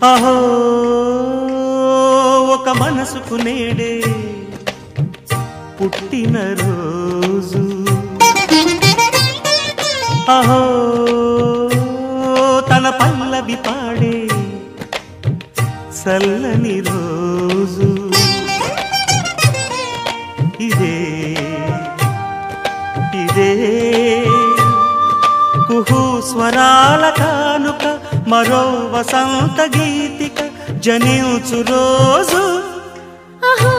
అహో ఒక మనసుకు నేడే పుట్టిన రోజు అహో తన పల్లవి పాడే చల్లని రోజు ఇదే ఇదే కుహు స్వరాల కానుక మరో వసంత గీతిక జనించు రోజు అహో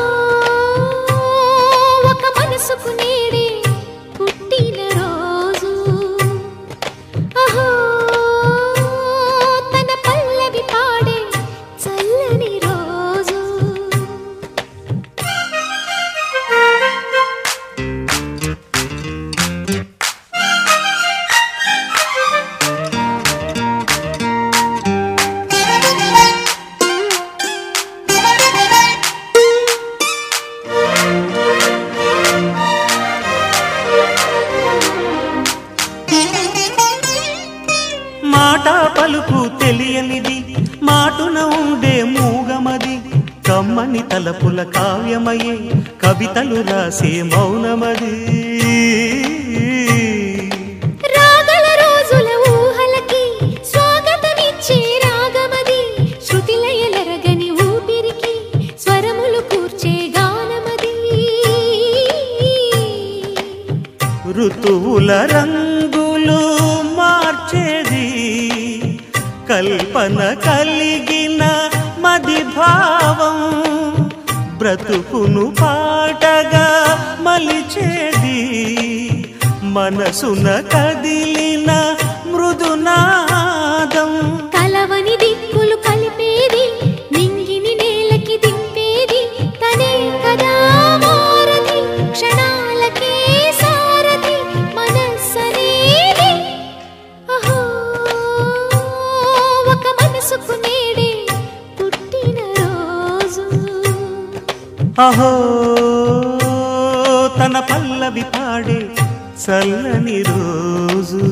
ఒక మనసుకు నేడే పుట్టిన రోజు అహో తన పల్లవి పాడే చల్లని రోజు మాట పలుకు తెలియనిది మాటున ఉండే మూగమది కమ్మని తలపుల కావ్యమయే కవితలు రాసే మౌనమది రాగల రోజుల ఊహలకి స్వాగతమిచ్చే రాగమది శృతిలయలరగని ఊపిరికి స్వరములు కూర్చే గానమది ఋతువుల రంగులు మార్చేది కల్పన కలిగిన మది భావం బ్రతుకును పాటగా మలిచేది మనసున కదిలిన మృదునాదం కలవని దిక్కులు కలిపేది నింగిని నేలకి దింపేది తనే కదా మారది క్షణాలకే సారది మనస్సనేది అహో ఒక మనసుకు నేడే పుట్టిన రోజు అహో తన పల్లవి పాడే చల్లని రోజు